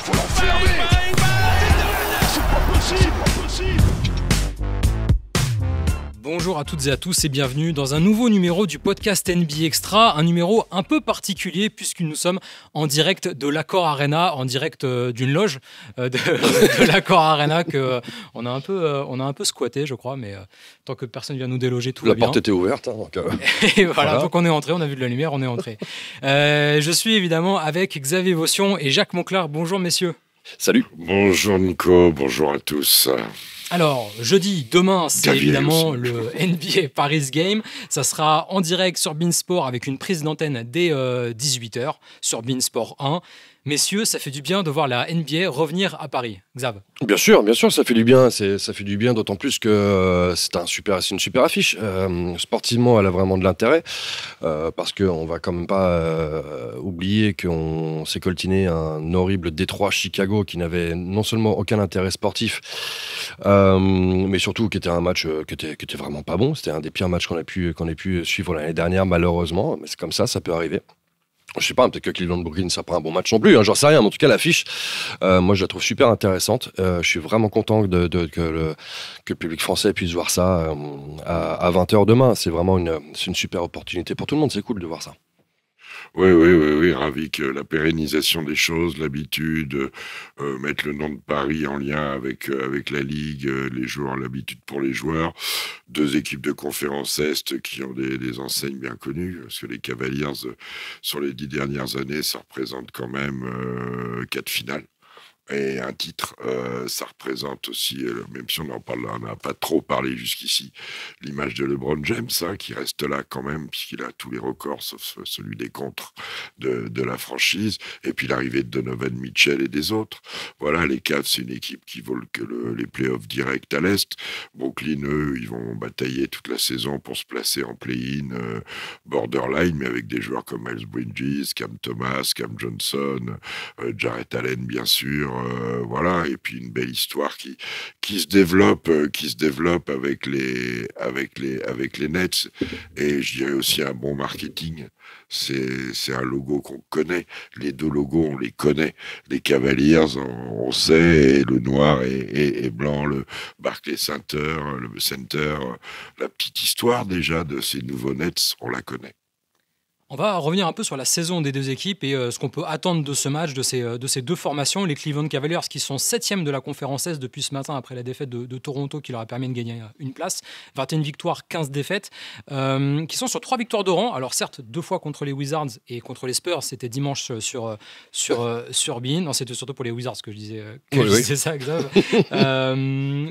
faut l'enfermer. C'est pas possible. Bonjour à toutes et à tous et bienvenue dans un nouveau numéro du podcast NBA Extra, un numéro un peu particulier puisque nous sommes en direct de l'Accor Arena, en direct d'une loge de l'Accor Arena que on a un peu squatté je crois, mais tant que personne vient nous déloger tout va bien. La porte était ouverte. Donc, et voilà, donc on est entré, on a vu de la lumière, on est entré. Je suis évidemment avec Xavier Vaution et Jacques Monclar. Bonjour messieurs. Salut. Bonjour Nico, bonjour à tous. Alors, jeudi, demain, c'est Xavier évidemment aussi. le NBA Paris Game. Ça sera en direct sur beIN Sport avec une prise d'antenne dès 18h sur beIN Sport 1. Messieurs, ça fait du bien de voir la NBA revenir à Paris. Xav. Bien sûr, ça fait du bien. Ça fait du bien, d'autant plus que c'est une super affiche. Sportivement, elle a vraiment de l'intérêt parce qu'on va quand même pas oublier qu'on s'est coltiné un horrible Détroit-Chicago qui n'avait non seulement aucun intérêt sportif, mais surtout qui était un match qui était vraiment pas bon. C'était un des pires matchs qu'on ait pu suivre l'année dernière, malheureusement. Mais c'est comme ça peut arriver. Je sais pas, peut-être que Cleveland-Brooklyn, ça pas un bon match non plus, hein, j'en sais rien, mais en tout cas, l'affiche, moi, je la trouve super intéressante. Je suis vraiment content que le public français puisse voir ça à 20h demain. C'est vraiment une super opportunité pour tout le monde, c'est cool de voir ça. Oui, ravi que la pérennisation des choses, l'habitude, mettre le nom de Paris en lien avec la Ligue, les joueurs, l'habitude pour les joueurs, deux équipes de conférence Est qui ont des enseignes bien connues, parce que les Cavaliers, sur les 10 dernières années, ça représente quand même 4 finales. Et un titre, ça représente aussi, même si on n'a pas trop parlé jusqu'ici, l'image de LeBron James, qui reste là quand même, puisqu'il a tous les records, sauf celui des contres de la franchise, et puis l'arrivée de Donovan Mitchell et des autres. Voilà, les Cavs, c'est une équipe qui vole que les playoffs directs à l'Est. Brooklyn, eux, ils vont batailler toute la saison pour se placer en play-in, borderline, mais avec des joueurs comme Miles Bridges, Cam Thomas, Cam Johnson, Jarrett Allen, bien sûr. Voilà, et puis une belle histoire qui se développe avec les Nets, et je dirais aussi un bon marketing. C'est un logo qu'on connaît, les deux logos on les connaît, les Cavaliers on sait, et le noir et blanc, le Barclays Center, la petite histoire déjà de ces nouveaux Nets, on la connaît. On va revenir un peu sur la saison des deux équipes et ce qu'on peut attendre de ce match, de ces deux formations. Les Cleveland Cavaliers qui sont 7e de la conférence Est depuis ce matin après la défaite de Toronto qui leur a permis de gagner une place. 21 victoires, 15 défaites, qui sont sur 3 victoires de rang. Alors certes, 2 fois contre les Wizards et contre les Spurs, c'était dimanche sur beIN. Non, c'était surtout pour les Wizards que je disais, disais ça, Xav.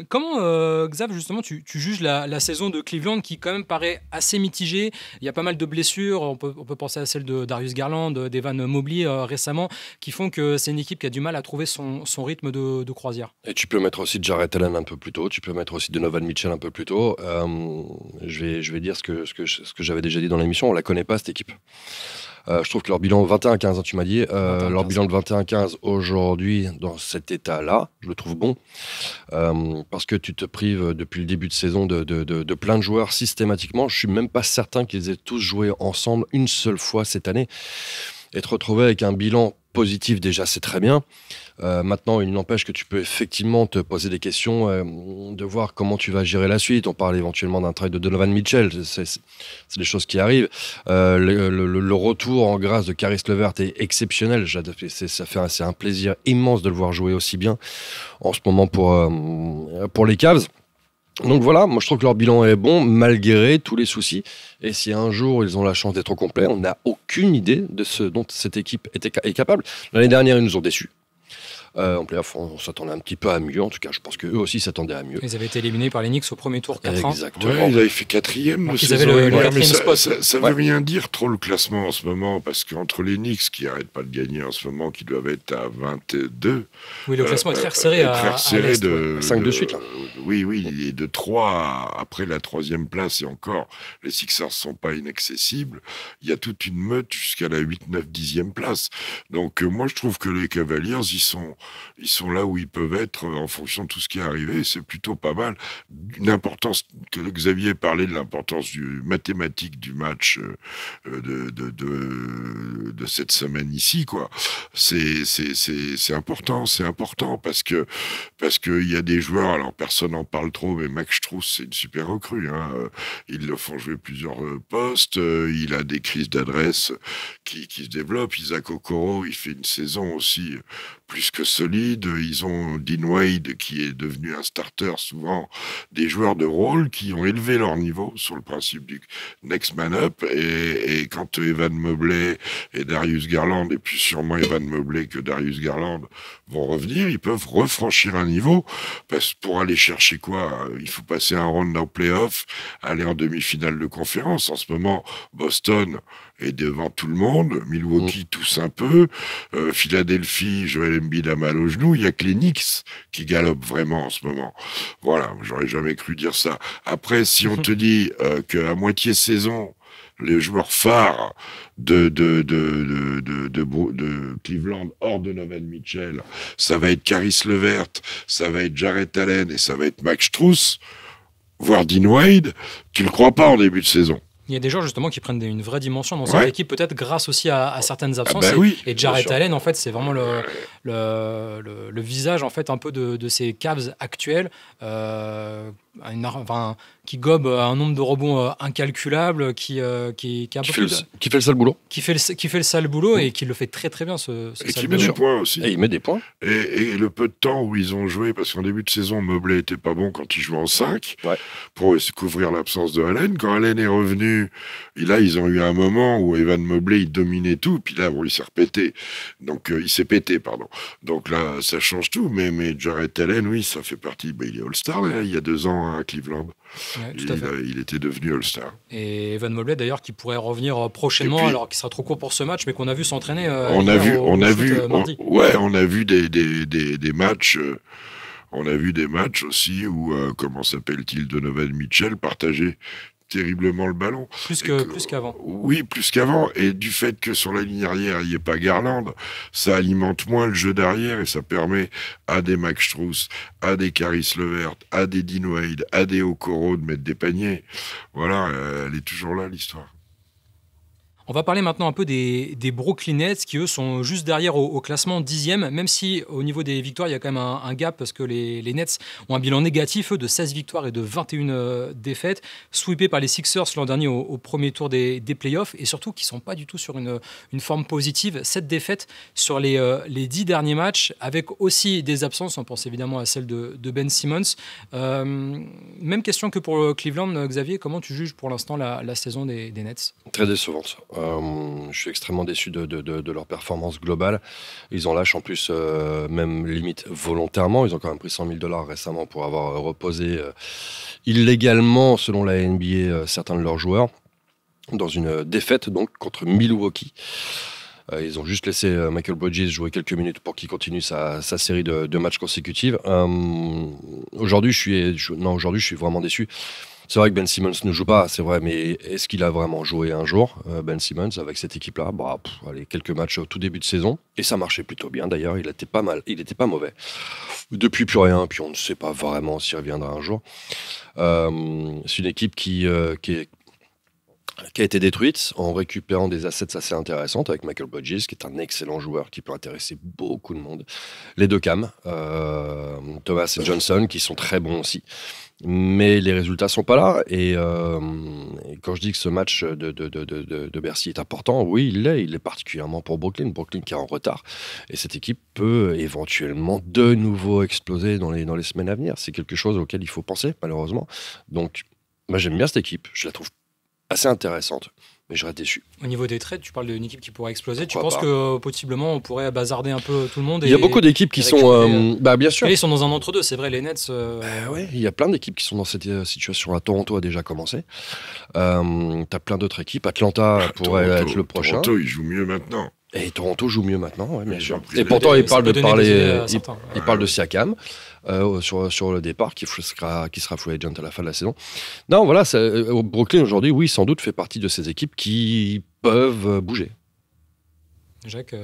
Comment, Xav, justement, tu juges la saison de Cleveland qui quand même paraît assez mitigée. Il y a pas mal de blessures, on peut penser à celle de Darius Garland, d'Evan Mobley récemment, qui font que c'est une équipe qui a du mal à trouver son rythme de croisière. Et tu peux mettre aussi Jarrett Allen un peu plus tôt, tu peux mettre aussi Donovan Mitchell un peu plus tôt. Je vais dire ce que j'avais déjà dit dans l'émission, on la connaît pas cette équipe. Je trouve que leur bilan 21-15, tu m'as dit, leur bilan de 21-15 aujourd'hui, dans cet état-là, je le trouve bon. Parce que tu te prives depuis le début de saison de plein de joueurs systématiquement. Je suis même pas certain qu'ils aient tous joué ensemble une seule fois cette année. Et te retrouver avec un bilan positif, déjà, c'est très bien. Maintenant, il n'empêche que tu peux effectivement te poser des questions, de voir comment tu vas gérer la suite. On parle éventuellement d'un trade de Donovan Mitchell, c'est des choses qui arrivent. Le retour en grâce de Caris LeVert est exceptionnel. C'est un plaisir immense de le voir jouer aussi bien en ce moment pour les Cavs. Donc voilà, moi je trouve que leur bilan est bon malgré tous les soucis. Et si un jour ils ont la chance d'être au complet, on n'a aucune idée de ce dont cette équipe est capable. L'année dernière, ils nous ont déçus. En playoff, on s'attendait un petit peu à mieux. En tout cas, je pense qu'eux aussi s'attendaient à mieux. Ils avaient été éliminés par les Knicks au premier tour 4-1. Exactement. Ouais, ils avaient fait 4e. Ils avaient le 4e spot. Ça veut rien dire trop le classement en ce moment, parce qu'entre les Knicks qui n'arrêtent pas de gagner en ce moment, qui doivent être à 22. Oui, le classement est très resserré à l'Est. 5 de suite, là. Oui, et de 3 après la 3e place, et encore, les Sixers ne sont pas inaccessibles. Il y a toute une meute jusqu'à la 8, 9, 10e place. Donc, moi, je trouve que les Cavaliers, ils sont ils sont là où ils peuvent être en fonction de tout ce qui est arrivé. C'est plutôt pas mal. Une importance que Xavier parlait de l'importance du mathématique du match de cette semaine ici, quoi. C'est important parce que il y a des joueurs. Alors personne n'en parle trop, mais Max Strus, c'est une super recrue. Hein. Ils le font jouer plusieurs postes. Il a des crises d'adresse qui se développent. Isaac Okoro, il fait une saison aussi plus que solide. Ils ont Dean Wade qui est devenu un starter, souvent des joueurs de rôle qui ont élevé leur niveau sur le principe du next man up. Et quand Evan Mobley et Darius Garland, et plus sûrement Evan Mobley que Darius Garland, vont revenir, ils peuvent refranchir un niveau. Parce que pour aller chercher quoi? Il faut passer un round en playoff, aller en demi-finale de conférence. En ce moment, Boston est devant tout le monde, Milwaukee tousse un peu, Philadelphie, Joel Embiid a mal au genou, il y a que les Knicks qui galopent vraiment en ce moment. Voilà, j'aurais jamais cru dire ça. Après, si on te dit qu'à moitié saison, les joueurs phares de Cleveland hors de Donovan Mitchell, ça va être Caris LeVert, ça va être Jarrett Allen et ça va être Max Strus, voire Dean Wade, tu le crois pas en début de saison. Il y a des joueurs justement qui prennent une vraie dimension dans cette équipe, peut-être grâce aussi à certaines absences. Et Jarrett Allen, en fait, c'est vraiment le visage en fait un peu de ces Cavs actuels, qui gobe un nombre de rebonds incalculable, qui fait le sale boulot, qui fait le sale boulot et qui le fait très très bien. Et qui met des points aussi. Et il met des points. Et le peu de temps où ils ont joué, parce qu'en début de saison, Mobley était pas bon quand il jouait en 5, pour couvrir l'absence de Allen. Quand Allen est revenu, là, ils ont eu un moment où Evan Mobley, il dominait tout, puis là, il s'est repété. Donc, il s'est pété, pardon. Donc là, ça change tout. Mais Jarrett Allen, oui, ça fait partie. Il est All-Star, là, il y a 2 ans à Cleveland. Ouais, il était devenu All-Star. Et Evan Mobley, d'ailleurs, qui pourrait revenir prochainement, puis, alors qu'il sera trop court pour ce match, mais qu'on a vu s'entraîner. On a vu des matchs. On a vu des matchs aussi où, comment s'appelle-t-il, Donovan Mitchell partageait terriblement le ballon. Plus qu'avant. Oui, plus qu'avant. Et du fait que sur la ligne arrière, il n'y ait pas Garland, ça alimente moins le jeu d'arrière et ça permet à des Max Strus, à des Caris LeVert, à des Dean Wade, à des Okoro de mettre des paniers. Voilà, elle est toujours là, l'histoire. On va parler maintenant un peu des Brooklyn Nets qui, eux, sont juste derrière au classement 10e, même si au niveau des victoires, il y a quand même un gap parce que les Nets ont un bilan négatif, eux, de 16 victoires et de 21 défaites, sweepés par les Sixers l'an dernier au premier tour des playoffs et surtout qui ne sont pas du tout sur une forme positive. 7 défaites sur les 10 derniers matchs, avec aussi des absences. On pense évidemment à celle de Ben Simmons. Même question que pour Cleveland, Xavier, comment tu juges pour l'instant la saison des Nets? Très décevante. Je suis extrêmement déçu de leur performance globale. Ils en lâchent en plus, même limite volontairement. Ils ont quand même pris $100,000 récemment pour avoir reposé illégalement, selon la NBA, certains de leurs joueurs, dans une défaite donc contre Milwaukee. Ils ont juste laissé Michael Bridges jouer quelques minutes pour qu'il continue sa série de matchs consécutifs. Aujourd'hui, je suis vraiment déçu. C'est vrai que Ben Simmons ne joue pas, c'est vrai, mais est-ce qu'il a vraiment joué un jour, Ben Simmons, avec cette équipe-là? Allez, quelques matchs au tout début de saison, et ça marchait plutôt bien d'ailleurs, il était pas mal, il n'était pas mauvais. Depuis, plus rien, puis on ne sait pas vraiment s'il reviendra un jour. C'est une équipe qui a été détruite en récupérant des assets assez intéressants avec Michael Bridges, qui est un excellent joueur qui peut intéresser beaucoup de monde. Les deux Cam, Thomas et Johnson, qui sont très bons aussi. Mais les résultats sont pas là. Et quand je dis que ce match de Bercy est important, oui, il est particulièrement pour Brooklyn. Brooklyn qui est en retard. Et cette équipe peut éventuellement de nouveau exploser dans les semaines à venir. C'est quelque chose auquel il faut penser, malheureusement. Donc, moi, j'aime bien cette équipe. Je la trouve assez intéressante, mais je reste déçu. Au niveau des trades, tu parles d'une équipe qui pourrait exploser. Pourquoi tu penses que possiblement on pourrait bazarder un peu tout le monde? Il y a beaucoup d'équipes qui sont... bien sûr. Et ils sont dans un entre-deux, c'est vrai, les Nets... Oui, il y a plein d'équipes qui sont dans cette situation-là. Toronto a déjà commencé. T'as plein d'autres équipes. Atlanta pourrait être le prochain. Toronto, il joue mieux maintenant. Et Toronto joue mieux maintenant, ouais, bien sûr. Et pourtant, il parle de Siakam sur le départ, qui sera free agent à la fin de la saison. Non, voilà, Brooklyn aujourd'hui, oui, sans doute fait partie de ces équipes qui peuvent bouger. Jacques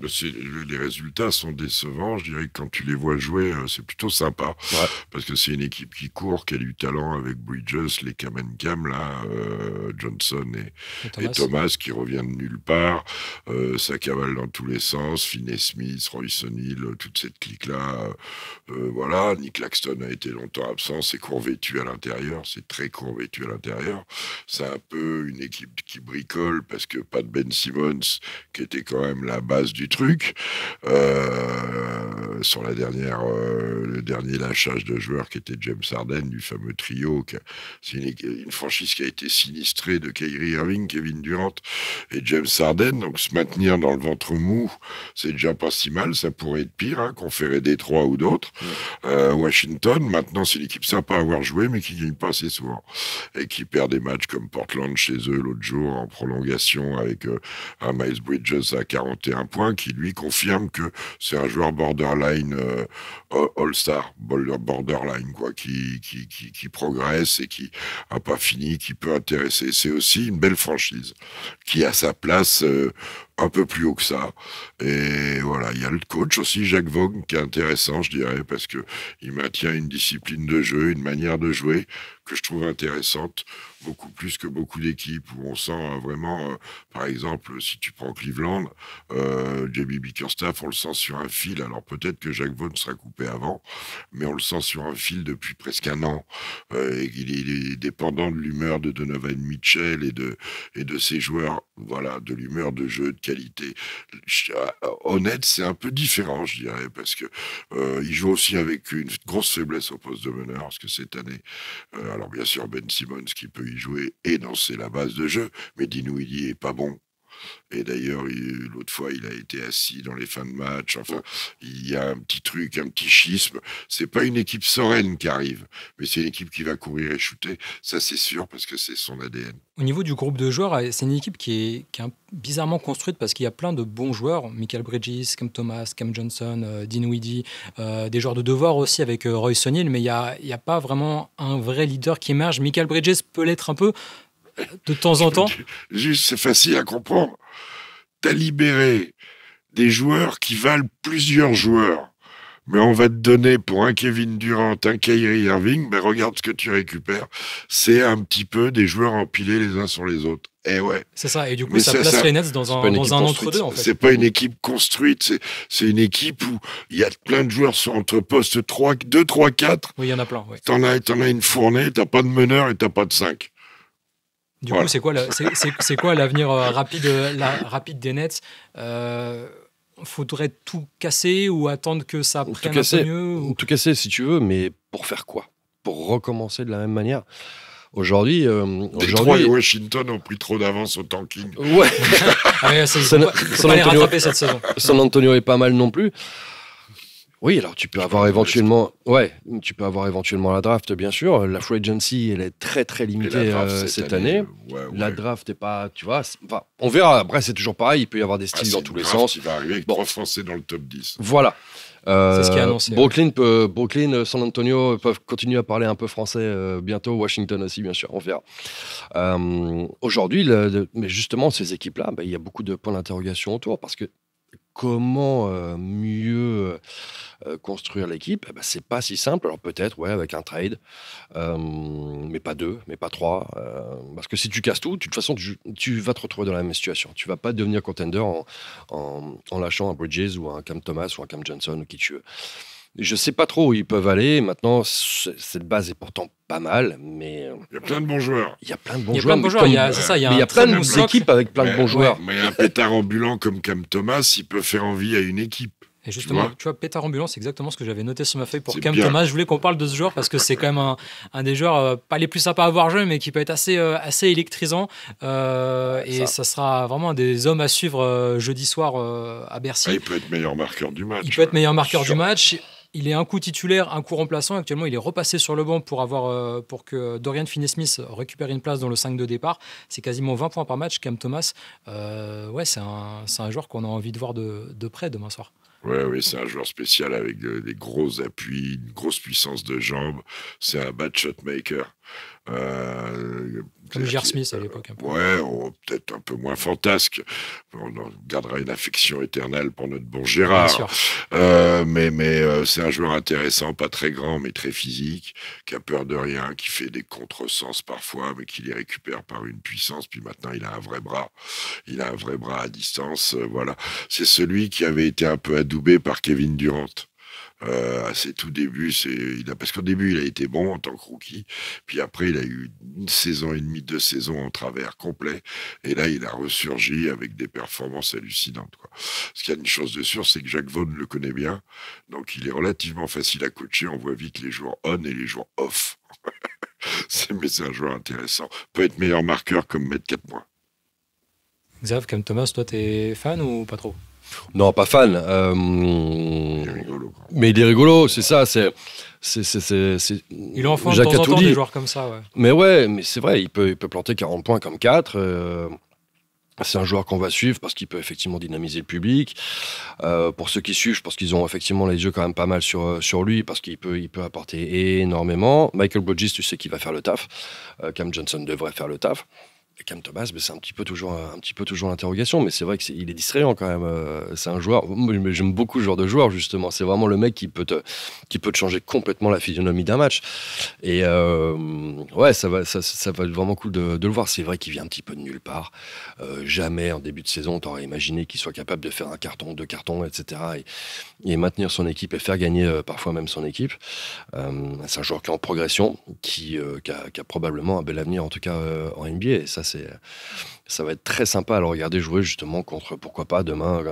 Les résultats sont décevants. Je dirais que quand tu les vois jouer, c'est plutôt sympa. Ouais. Parce que c'est une équipe qui court, qui a du talent avec Bridges, les Cam and Cam, là, Johnson et Thomas qui reviennent de nulle part. Ça cavale dans tous les sens. Finney-Smith, Royce O'Neal, toute cette clique-là. Voilà, Nick Claxton a été longtemps absent. C'est court-vêtu à l'intérieur. C'est très court-vêtu à l'intérieur. C'est un peu une équipe qui bricole parce que pas de Ben Simmons, qui était quand même la base du truc. Sur le dernier lâchage de joueurs qui était James Harden du fameux trio. C'est une franchise qui a été sinistrée de Kyrie Irving, Kevin Durant et James Harden. Donc se maintenir dans le ventre mou, c'est déjà pas si mal. Ça pourrait être pire, hein, conférer Détroit ou d'autres. Washington, maintenant, c'est une équipe sympa à avoir joué, mais qui gagne pas assez souvent. Et qui perd des matchs comme Portland chez eux l'autre jour en prolongation avec un Miles Bridges à 41 points qui lui confirme que c'est un joueur borderline all-star, borderline quoi, qui progresse et qui a pas fini, qui peut intéresser. C'est aussi une belle franchise qui a sa place un peu plus haut que ça. Et voilà, il y a le coach aussi, Jacques Vaughn, qui est intéressant, je dirais, parce que il maintient une discipline de jeu, une manière de jouer que je trouve intéressante, beaucoup plus que beaucoup d'équipes où on sent vraiment, par exemple, si tu prends Cleveland, JB Bickerstaff, on le sent sur un fil. Alors peut-être que Jacques Vaughn sera coupé avant, mais on le sent sur un fil depuis presque un an. Et il est dépendant de l'humeur de Donovan Mitchell et de ses joueurs, voilà, de l'humeur de jeu, de qualité. Honnête, c'est un peu différent, je dirais, parce que il joue aussi avec une grosse faiblesse au poste de meneur, parce que cette année, alors bien sûr Ben Simmons qui peut y jouer et c'est la base de jeu, mais Dinwiddie est pas bon. Et d'ailleurs, l'autre fois, il a été assis dans les fins de match. Enfin, il y a un petit truc, un petit schisme. C'est pas une équipe sereine qui arrive, mais c'est une équipe qui va courir et shooter. Ça, c'est sûr, parce que c'est son ADN. Au niveau du groupe de joueurs, c'est une équipe qui est bizarrement construite parce qu'il y a plein de bons joueurs. Michael Bridges, Cam Thomas, Cam Johnson, Dinwiddie, des joueurs de devoir aussi avec Royce O'Neal, mais il y a pas vraiment un vrai leader qui émerge. Michael Bridges peut l'être un peu de temps en temps. Juste, c'est facile à comprendre. T'as libéré des joueurs qui valent plusieurs joueurs. Mais on va te donner pour un Kevin Durant, un Kyrie Irving, ben regarde ce que tu récupères. C'est un petit peu des joueurs empilés les uns sur les autres. Et ouais. C'est ça, et du coup, ça place les Nets dans un entre-deux, en fait. C'est pas une équipe construite, c'est une équipe où il y a plein de joueurs entre postes 2, 3, 4. Oui, il y en a plein, ouais. T'en as une fournée, t'as pas de meneur et t'as pas de 5. Du coup, c'est quoi l'avenir rapide des Nets? Faudrait tout casser ou attendre que ça prenne un peu mieux Tout casser si tu veux, mais pour faire quoi? Pour recommencer de la même manière? Aujourd'hui, Détroit et Washington ont pris trop d'avance au tanking. Ouais. Faut pas les rattraper cette saison. San Antonio est pas mal non plus. Oui, alors tu peux avoir éventuellement la draft, bien sûr. La free agency, elle est très très limitée cette année. Ouais. La draft est pas, tu vois, on verra. Après, c'est toujours pareil. Il peut y avoir des styles dans tous les sens. Il va arriver avec 3 Français dans le top 10. Voilà. C'est ce qui est annoncé. Brooklyn, San Antonio peuvent continuer à parler un peu français bientôt. Washington aussi, bien sûr. On verra. Aujourd'hui, mais justement, ces équipes-là, il y a beaucoup de points d'interrogation autour parce que comment mieux construire l'équipe, c'est pas si simple. Alors peut-être, avec un trade, mais pas 2, mais pas 3. Parce que si tu casses tout, de toute façon, tu vas te retrouver dans la même situation. Tu vas pas devenir contender en lâchant un Bridges ou un Cam Thomas ou un Cam Johnson ou qui tu veux. Je sais pas trop où ils peuvent aller. Maintenant, cette base est pourtant pas mal, mais il y a plein de bons joueurs. Il y a plein de bons joueurs. Il y a plein d'équipes avec plein de bons joueurs. Mais un pétard ambulant comme Cam Thomas, il peut faire envie à une équipe. Et justement, tu vois, pétard ambulant, c'est exactement ce que j'avais noté sur ma feuille pour Cam bien. Thomas. Je voulais qu'on parle de ce joueur parce que c'est quand même un des joueurs pas les plus sympas à avoir joué, mais qui peut être assez électrisant. Et ça sera vraiment un des hommes à suivre jeudi soir à Bercy. Il peut être meilleur marqueur du match. Il peut être meilleur marqueur du match. Il est un coup titulaire, un coup remplaçant. Actuellement, il est repassé sur le banc pour que Dorian Finney-Smith récupère une place dans le 5 de départ. C'est quasiment 20 points par match, Cam Thomas. C'est un joueur qu'on a envie de voir de près demain soir. Oui, c'est un joueur spécial avec des gros appuis, une grosse puissance de jambes. C'est un bad shot maker. Comme J.R. Smith à l'époque. Un peu. Ouais, peut-être un peu moins fantasque. On en gardera une affection éternelle pour notre bon Gérard. Bien sûr. Mais c'est un joueur intéressant, pas très grand, mais très physique, qui a peur de rien, qui fait des contresens parfois, mais qui les récupère par une puissance. Puis maintenant, il a un vrai bras. Il a un vrai bras à distance. Voilà. C'est celui qui avait été un peu adoubé par Kevin Durant. À ses tout débuts, parce qu'au début, il a été bon en tant que rookie, puis après, il a eu une saison et demie, 2 saisons en travers complet, et là, il a ressurgi avec des performances hallucinantes, quoi. Ce qu'il y a une chose de sûre, c'est que Jacques Vaughn le connaît bien, donc il est relativement facile à coacher, on voit vite les joueurs on et les joueurs off. Mais c'est un joueur intéressant. Peut être meilleur marqueur comme mettre 4 points. Xav, Cam Thomas, toi, t'es fan ou pas trop? Non, pas fan. Il est rigolo, quoi. Mais il est rigolo, c'est ça. Il en faut de Jacques temps a en tout temps dit. des joueurs comme ça. Ouais. Mais ouais, mais c'est vrai, il peut planter 40 points comme 4. C'est un joueur qu'on va suivre parce qu'il peut effectivement dynamiser le public. Pour ceux qui suivent, je pense qu'ils ont effectivement les yeux quand même pas mal sur lui parce qu'il peut apporter énormément. Michael Bridges, tu sais qu'il va faire le taf. Cam Johnson devrait faire le taf. Et Cam Thomas, c'est un petit peu toujours l'interrogation, mais c'est vrai qu'il est distrayant quand même. C'est un joueur. Moi, j'aime beaucoup ce genre de joueur justement. C'est vraiment le mec qui peut te changer complètement la physionomie d'un match. Et ouais, ça va être vraiment cool de le voir. C'est vrai qu'il vient un petit peu de nulle part. Jamais en début de saison, t'aurais imaginé qu'il soit capable de faire un carton, 2 cartons, etc. Et maintenir son équipe et faire gagner parfois même son équipe. C'est un joueur qui est en progression, qui a probablement un bel avenir en tout cas en NBA. Et ça va être très sympa à le regarder jouer justement contre, pourquoi pas demain,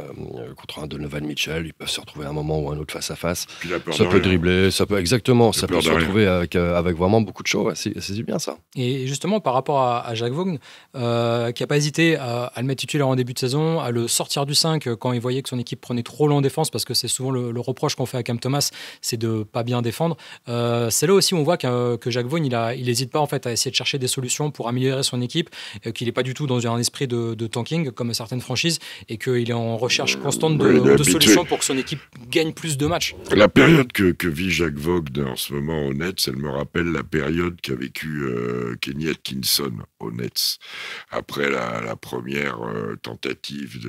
contre un Donovan Mitchell. Ils peuvent se retrouver à un moment ou un autre face à face. Ça peut dribbler, ça peut se retrouver avec vraiment beaucoup de show. Ouais, c'est bien ça. Et justement, par rapport à Jacques Vaughn, qui n'a pas hésité à le mettre titulaire en début de saison, à le sortir du 5 quand il voyait que son équipe prenait trop loin en défense, parce que c'est souvent le reproche qu'on fait à Cam Thomas, c'est de ne pas bien défendre. C'est là aussi où on voit que Jacques Vaughn, il n'hésite pas en fait, à essayer de chercher des solutions pour améliorer son équipe, qu'il n'est pas du tout dans un esprit de tanking comme certaines franchises, et qu'il est en recherche constante de solutions pour que son équipe gagne plus de matchs. La période que vit Jacques Vaughn en ce moment au Nets, elle me rappelle la période qu'a vécu Kenny Atkinson au Nets après la première tentative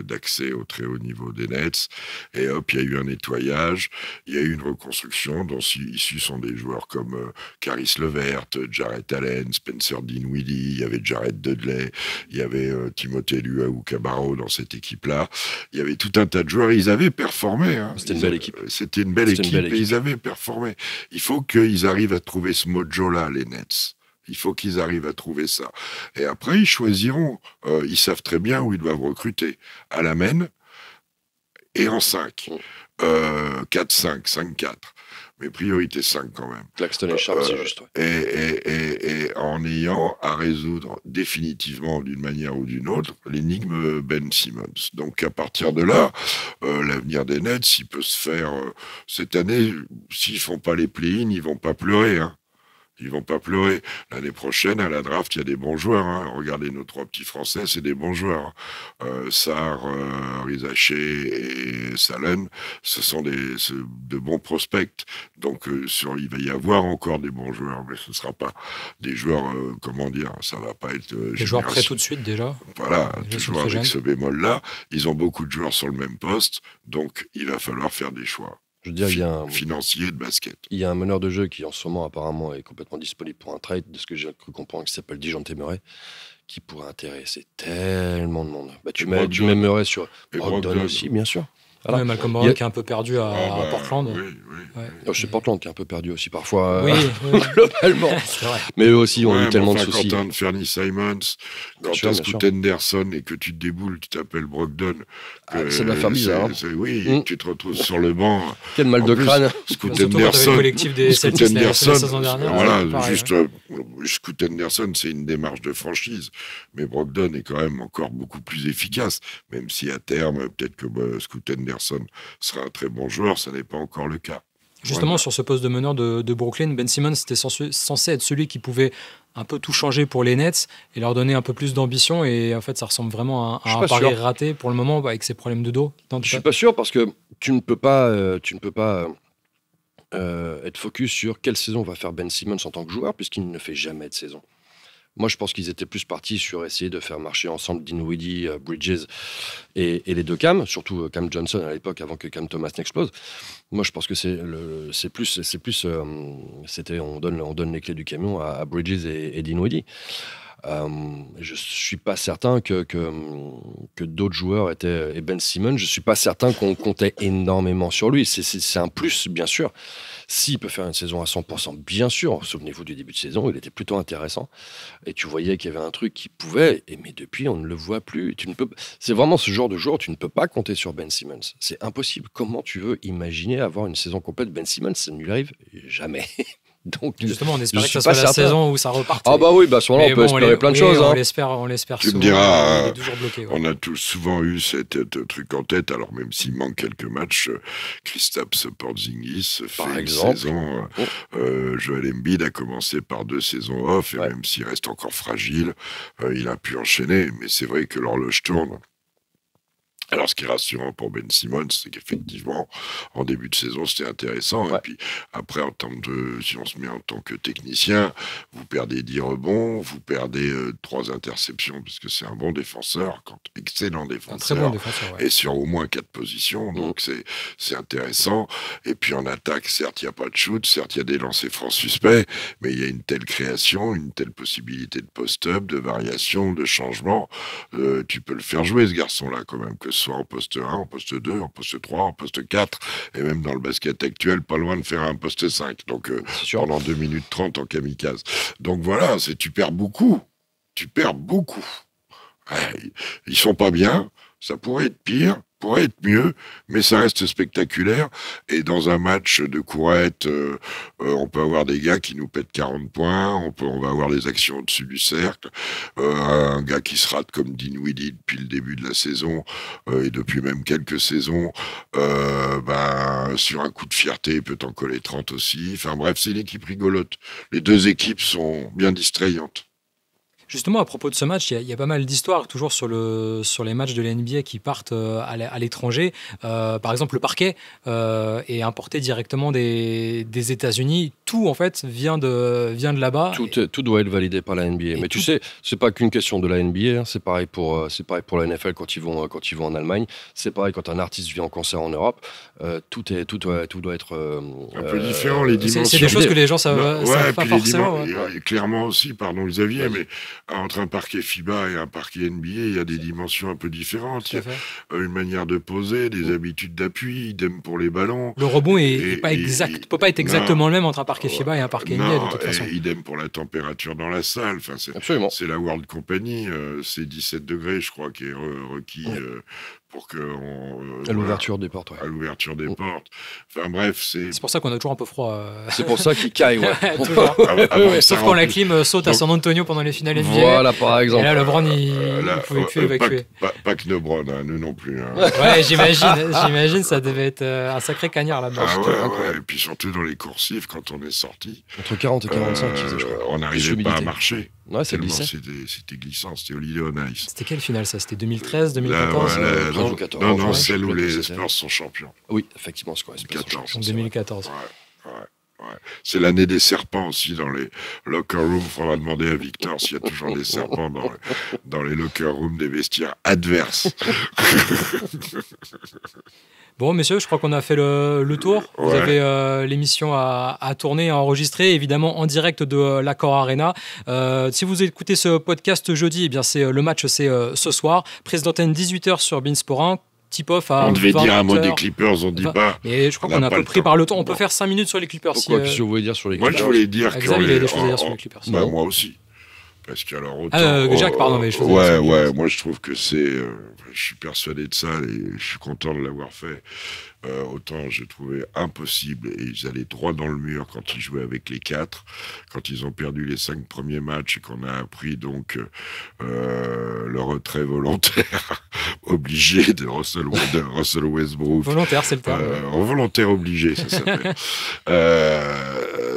d'accès au très haut niveau des Nets, et hop, il y a eu un nettoyage, il y a eu une reconstruction dont issus sont des joueurs comme Caris LeVert, Jarrett Allen, Spencer Dinwiddie, il y avait Jared Dudley, il y avait Timothée Luwawu-Cabarrot dans cette équipe-là, il y avait tout un tas de joueurs, ils avaient performé. Hein. C'était une belle équipe. C'était une belle équipe et ils avaient performé. Il faut qu'ils arrivent à trouver ce mojo-là, les Nets. Il faut qu'ils arrivent à trouver ça. Et après, ils choisiront. Ils savent très bien où ils doivent recruter. À la main et en 5. 4-5, 5-4. Mais priorité 5 quand même. Claxton et Sharp, c'est juste. Ouais. Et en ayant à résoudre définitivement, d'une manière ou d'une autre, l'énigme Ben Simmons. Donc à partir de là, l'avenir des Nets, il peut se faire cette année. S'ils font pas les play-in, ils vont pas pleurer. Hein. Ils vont pas pleurer. L'année prochaine, à la draft, il y a des bons joueurs. Hein. Regardez nos 3 petits Français, c'est des bons joueurs. Sarr, Rizaché et Salen, ce sont de bons prospects. Donc, il va y avoir encore des bons joueurs, mais ce ne sera pas des joueurs, ça va pas être... des joueurs prêts tout de suite, déjà. Voilà, toujours avec ce bémol-là. Ils ont beaucoup de joueurs sur le même poste, donc il va falloir faire des choix. Je veux dire, il y a financier de basket. Il y a un meneur de jeu qui, en ce moment, apparemment, est complètement disponible pour un trade, de ce que j'ai cru comprendre, qui s'appelle Dejounte Murray, qui pourrait intéresser tellement de monde. Bah, tu mets Murray sur Brogdon aussi, bien sûr. Voilà. Ouais, Malcolm Brogdon qui est un peu perdu à Portland. Oui. Ouais. C'est Portland qui est un peu perdu aussi parfois, oui. globalement. C'est vrai. Mais eux aussi ont eu tellement de soucis. Quand t'as Fernie Simons, quand t'as Scoot Henderson et que tu te déboules, tu t'appelles Brogdon. Ça doit faire bizarre. Tu te retrouves sur le banc. Quel mal de crâne. Scoot Henderson. Le collectif des Celtics la saison dernière. Voilà, Scoot Henderson, c'est une démarche de franchise. Mais Brogdon est quand même encore beaucoup plus efficace. Même si à terme, peut-être que Scoot Henderson sera un très bon joueur, ça n'est pas encore le cas. Justement, sur ce poste de meneur de Brooklyn, Ben Simmons était censé être celui qui pouvait un peu tout changer pour les Nets et leur donner un peu plus d'ambition, et en fait ça ressemble vraiment à un pari raté pour le moment avec ses problèmes de dos. Je suis pas sûr, parce que tu ne peux pas être focus sur quelle saison va faire Ben Simmons en tant que joueur, puisqu'il ne fait jamais de saison. Moi, je pense qu'ils étaient plus partis sur essayer de faire marcher ensemble Dinwiddie, Bridges et les deux Cam, surtout Cam Johnson à l'époque, avant que Cam Thomas n'explose. Moi, je pense que on donne les clés du camion à Bridges et Dinwiddie. Je suis pas certain que d'autres joueurs étaient, et Ben Simmons, je suis pas certain qu'on comptait énormément sur lui. C'est un plus, bien sûr. S'il peut faire une saison à 100%, bien sûr, souvenez-vous du début de saison, il était plutôt intéressant. Et tu voyais qu'il y avait un truc qui pouvait, mais depuis, on ne le voit plus. C'est vraiment ce genre de joueur, tu ne peux pas compter sur Ben Simmons. C'est impossible. Comment tu veux imaginer avoir une saison complète Ben Simmons? Ça ne lui arrive jamais. Donc, justement, on espérait que ça soit la saison où ça repartait. Ah bah oui, à ce moment-là, on peut espérer plein de choses. On l'espère tu souvent. Me diras, il est toujours bloqué. Ouais. On a tous souvent eu cette truc en tête, alors même s'il manque quelques matchs, Kristaps Porzingis fait une saison. Joel Embiid a commencé par 2 saisons off, et même s'il reste encore fragile, il a pu enchaîner. Mais c'est vrai que l'horloge tourne. Alors, ce qui est rassurant pour Ben Simmons, c'est qu'effectivement, en début de saison, c'était intéressant. Ouais. Et puis, après, si on se met en tant que technicien, vous perdez 10 rebonds, vous perdez 3 interceptions, parce que c'est un bon défenseur, excellent défenseur. Un très bon défenseur, ouais. Et sur au moins 4 positions, donc c'est intéressant. Et puis, en attaque, certes, il n'y a pas de shoot, certes, il y a des lancers francs suspects, mais il y a une telle création, une telle possibilité de post-up, de variation, de changement. Tu peux le faire jouer, ce garçon-là, quand même, que soit en poste 1, en poste 2, en poste 3, en poste 4, et même dans le basket actuel, pas loin de faire un poste 5. Donc, pendant 2 minutes 30 en kamikaze. Donc voilà, tu perds beaucoup. Tu perds beaucoup. Ils sont pas bien, ça pourrait être pire, pourrait être mieux, mais ça reste spectaculaire. Et dans un match de courette, on peut avoir des gars qui nous pètent 40 points, on va avoir des actions au-dessus du cercle, un gars qui se rate comme Dinwiddie depuis le début de la saison, et depuis même quelques saisons, sur un coup de fierté, il peut en coller 30 aussi. Enfin bref, c'est une équipe rigolote. Les 2 équipes sont bien distrayantes. Justement, à propos de ce match, il y a pas mal d'histoires toujours sur les matchs de la NBA qui partent à l'étranger. Par exemple, le parquet est importé directement des États-Unis. Tout, en fait, vient de là-bas. Tout doit être validé par la NBA. Mais tu sais, c'est pas qu'une question de la NBA. Hein. C'est pareil pour la NFL quand ils vont en Allemagne. C'est pareil quand un artiste vient en concert en Europe. Tout doit être un peu différent, les dimensions. C'est des choses que les gens savent pas forcément. Clairement aussi, pardon Xavier, mais entre un parquet FIBA et un parquet NBA, il y a des dimensions un peu différentes. Il y a une manière de poser, des habitudes d'appui, idem pour les ballons. Le rebond peut pas être exactement le même entre un parquet FIBA et un parquet NBA de toute façon. Idem pour la température dans la salle. Enfin, c'est la World Company, c'est 17 degrés, je crois, qui est requis pour que à l'ouverture des portes. À l'ouverture des portes. Enfin bref, c'est pour ça qu'on a toujours un peu froid. C'est pour ça qu'il caille, Sauf quand la clim saute à San Antonio pendant les finales NBA. Voilà, par exemple. Et là, LeBron, il pouvait plus évacuer. Pas que LeBron, nous non plus. Hein. Ouais, j'imagine, ça devait être un sacré cagnard là-bas. Et puis surtout dans les coursives, quand on est sorti. Entre 40 et 45, on n'arrivait pas à marcher. Ouais, c'est glissant. C'était glissant, c'était Holiday on Ice. C'était quelle finale ça? C'était 2013, 2014 Non, celle où les Spurs sont champions. Oui, effectivement, c'est quoi? 2014. En 2014. Ouais. C'est l'année des serpents aussi dans les locker rooms. Il faudra demander à Victor s'il y a toujours des serpents dans les locker rooms des vestiaires adverses. Bon, messieurs, je crois qu'on a fait le tour. Vous avez l'émission à tourner, à enregistrer, évidemment en direct de l'Accor Arena. Si vous écoutez ce podcast jeudi, eh bien le match, c'est ce soir. Prise d'antenne 18h sur Beansport 1. Tip-off à on devait dire un mot des Clippers, on dit pas. Et je crois qu'on a un peu pris par le temps. On peut faire 5 minutes sur les Clippers. Pourquoi Qu'est-ce que vous voulez dire sur les Clippers? Moi, je voulais dire que. Il y a des choses à dire sur les Clippers. Moi aussi. Parce que alors autant. Jacques, pardon, mais je faisais moi je trouve que c'est. Je suis persuadé de ça et je suis content de l'avoir fait. Autant je trouvais impossible et ils allaient droit dans le mur quand ils jouaient avec les 4, quand ils ont perdu les 5 premiers matchs et qu'on a appris donc le retrait volontaire obligé de Russell Westbrook. Volontaire, c'est le terme. Volontaire obligé, ça s'appelle.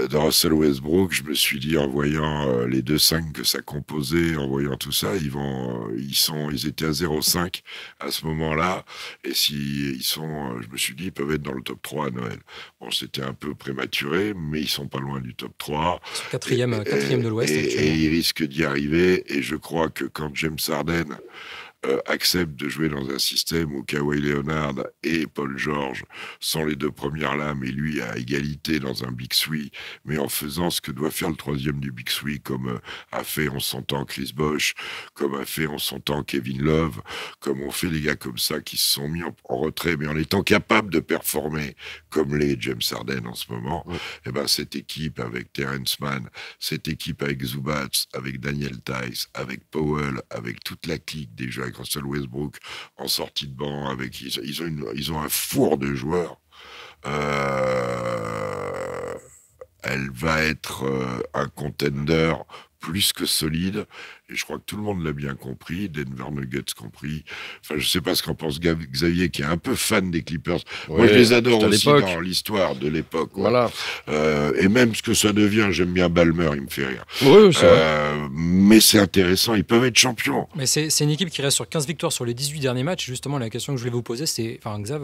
de Russell Westbrook, je me suis dit en voyant les 2-5 que ça composait, en voyant tout ça, ils étaient à 0,5 à ce moment-là, et je me suis dit, ils peuvent être dans le top 3 à Noël. Bon, c'était un peu prématuré, mais ils sont pas loin du top 3. Quatrième de l'Ouest. Et ils risquent d'y arriver, et je crois que quand James Harden accepte de jouer dans un système où Kawhi Leonard et Paul George sont les deux premières lames et lui à égalité dans un Big Three, mais en faisant ce que doit faire le troisième du Big Three, comme a fait en son temps Chris Bosh, comme a fait en son temps Kevin Love, comme ont fait les gars comme ça qui se sont mis en retrait, mais en étant capables de performer comme les James Harden en ce moment. Et ben cette équipe avec Terrence Mann, cette équipe avec Zubats, avec Daniel Tice, avec Powell, avec toute la clique des jeux avec Russell Westbrook en sortie de banc, ils ont un four de joueurs. Elle va être un contender plus que solide, et je crois que tout le monde l'a bien compris, Denver Nuggets compris. Enfin, je sais pas ce qu'en pense Xavier, qui est un peu fan des Clippers. Ouais, moi, je les adore aussi l'époque. dans l'histoire de l'époque. Voilà. Et même ce que ça devient, j'aime bien Ballmer, il me fait rire. Oui, c'est vrai. Mais c'est intéressant, ils peuvent être champions. Mais c'est une équipe qui reste sur 15 victoires sur les 18 derniers matchs. Justement, la question que je voulais vous poser, c'est, enfin, Xav,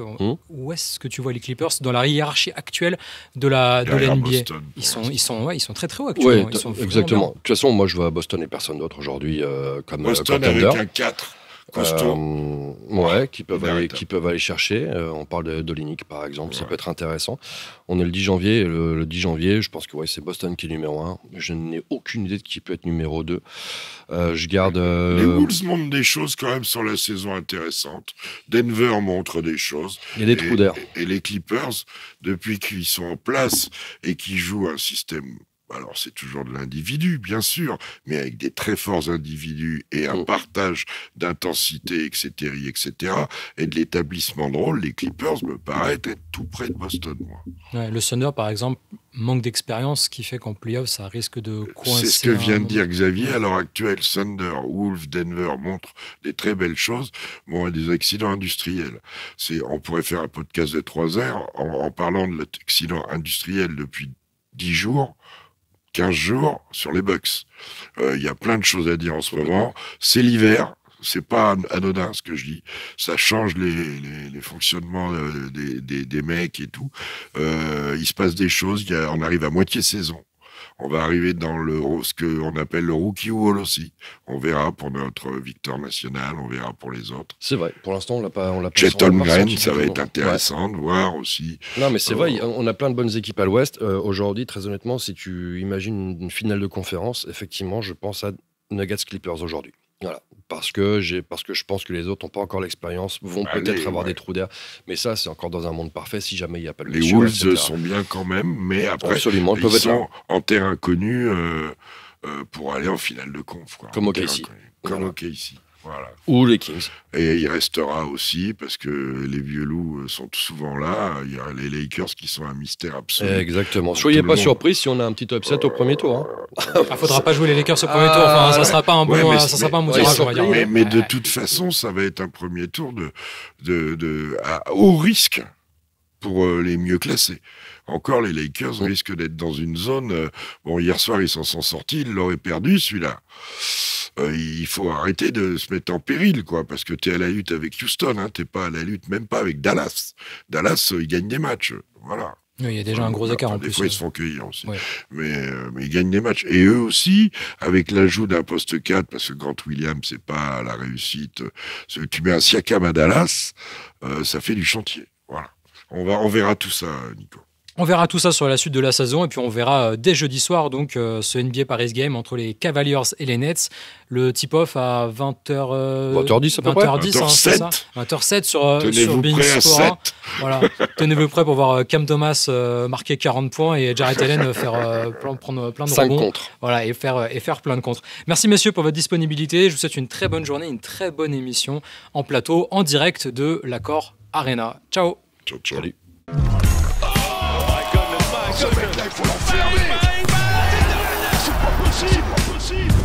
où est-ce que tu vois les Clippers dans la hiérarchie actuelle de la Derrière NBA? Boston, Ils sont très très hauts actuellement. Ouais, Ils sont vraiment exactement. bien. De toute façon, moi, je vois Boston et personne d'autre aujourd'hui comme Boston contender. avec un 4 costaud. Qui peuvent aller chercher. On parle d'Olynyk, par exemple, ça peut être intéressant. On est le 10 janvier. Le 10 janvier, je pense que c'est Boston qui est numéro 1. Je n'ai aucune idée de qui peut être numéro 2. Je garde... Les Wolves montrent des choses quand même sur la saison intéressantes. Denver montre des choses. Il y a des trous d'air. Et les Clippers, depuis qu'ils sont en place et qu'ils jouent un système... Alors, c'est toujours de l'individu, bien sûr, mais avec des très forts individus et un partage d'intensité, etc., et de l'établissement de rôle, les Clippers me paraissent être tout près de Boston, moi. Ouais, le Thunder, par exemple, manque d'expérience, ce qui fait qu'en playoff, ça risque de coincer. C'est ce que vient de dire Xavier. À l'heure actuelle, Thunder, Wolves, Denver montrent des très belles choses, et des accidents industriels. On pourrait faire un podcast de 3 heures en parlant de l'accident industriel depuis 10 jours, 15 jours sur les Bucks. Il y a plein de choses à dire en ce moment. C'est l'hiver. C'est pas anodin ce que je dis. Ça change les fonctionnements des mecs et tout. Il se passe des choses. On arrive à moitié saison. On va arriver dans ce qu'on appelle le Rookie Wall aussi. On verra pour notre victoire nationale, on verra pour les autres. C'est vrai, pour l'instant, on l'a pas Chet Holmgren, ça va être intéressant de voir aussi. Non, mais c'est vrai, on a plein de bonnes équipes à l'Ouest. Aujourd'hui, très honnêtement, si tu imagines une finale de conférence, effectivement, je pense à Nuggets Clippers aujourd'hui. Voilà. Parce que je pense que les autres n'ont pas encore l'expérience, vont peut-être avoir des trous d'air. Mais ça, c'est encore dans un monde parfait si jamais il n'y a pas de blessure. Les Wolves sont bien quand même, mais après, absolument, ils sont en terre inconnue pour aller en finale de conf. Quoi. Comme OKC. Comme OKC. Voilà. Ou les Kings. Et il restera aussi, parce que les vieux loups sont souvent là, il y a les Lakers qui sont un mystère absolu. Exactement. Soyez pas surpris si on a un petit upset au premier tour. Faudra pas jouer les Lakers au premier tour, enfin, ça sera pas un bon tirage, on va dire. Mais de toute façon, ça va être un premier tour à haut risque pour les mieux classés. Encore, les Lakers risquent d'être dans une zone... hier soir, ils s'en sont sortis, ils l'auraient perdu, celui-là. Il faut arrêter de se mettre en péril, quoi, parce que t'es à la lutte avec Houston, t'es pas à la lutte, même pas avec Dallas. Dallas, ils gagnent des matchs, voilà. Oui, il y a déjà un gros écart en plus. Des fois, ils se font cueillir aussi. Ouais. Mais ils gagnent des matchs. Et eux aussi, avec l'ajout d'un poste 4, parce que Grant Williams, c'est pas la réussite. Tu mets un Siakam à Dallas, ça fait du chantier. Voilà. On verra tout ça, Nico. On verra tout ça sur la suite de la saison et puis on verra dès jeudi soir donc ce NBA Paris Game entre les Cavaliers et les Nets. Le tip-off à 20h10 à peu près. 20h07. 20h07 sur Bein Sport. Voilà. Tenez-vous prêts pour voir Cam Thomas marquer 40 points et Jarrett Allen prendre plein de 5 rebonds. contre. Voilà, et faire plein de contres. Merci messieurs pour votre disponibilité. Je vous souhaite une très bonne journée, une très bonne émission en plateau, en direct de l'Accor Arena. Ciao. Ciao, ciao. Salut. Ce mec-là, il faut l'enfermer. C'est pas possible.